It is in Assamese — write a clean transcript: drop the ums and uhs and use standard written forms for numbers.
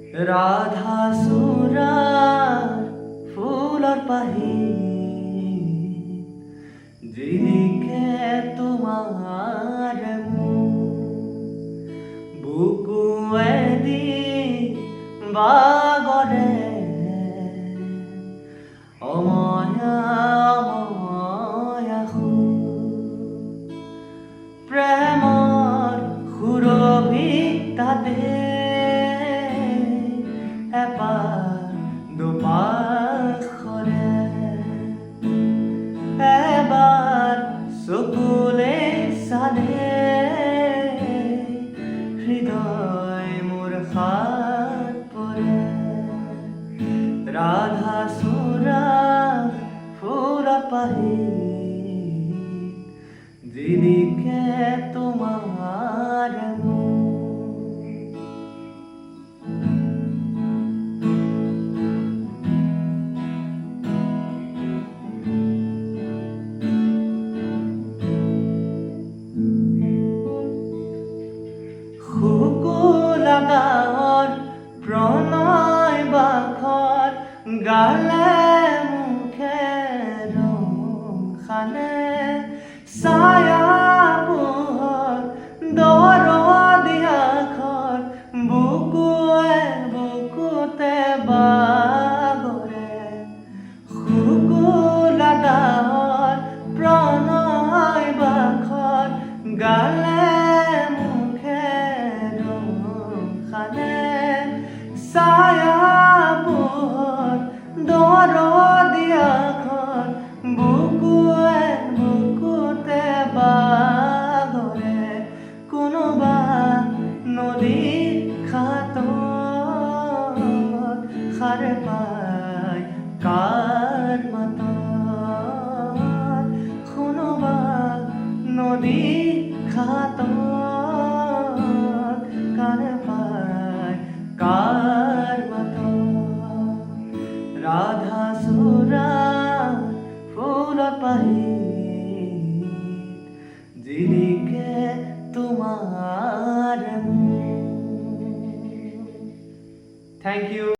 ৰাধা সুৰাৰ ফুলৰ পাহি যিদিকে তোমাৰ বুকু এদি বাগৰে অময়া অময়া প্ৰেমৰ সুৰভি তাতে এপাৰ দুপাশৰে এবাৰ চকুলে চালে হৃদয় মোৰ হাত পৰে ৰাধা চূড়া ফুলত পাহি যিদিকে তোমাৰ শুকুলা গাঁৱৰ প্ৰণয় বাখৰ গালে মুখে ৰং খানে ছায়া পোহৰ দৰদীয়া ঘৰ বুকুৱে বুকুতে বাগৰে শুকুলা গাঁৱৰ প্ৰণয় বাখৰ গালে ছায়া পোহৰ দৰদীয়া ঘৰ বুকুৱে বুকুতে বাগৰে কোনোবা নদীৰ খাটত সাৰ পায় কাৰ মাতত কোনোবা নদীৰ খাটত কাৰ পায় কাৰ মাতত ৰাধা চূড়া ফুলত পাহি যিদিকে তোমাৰ থেংক ইউ।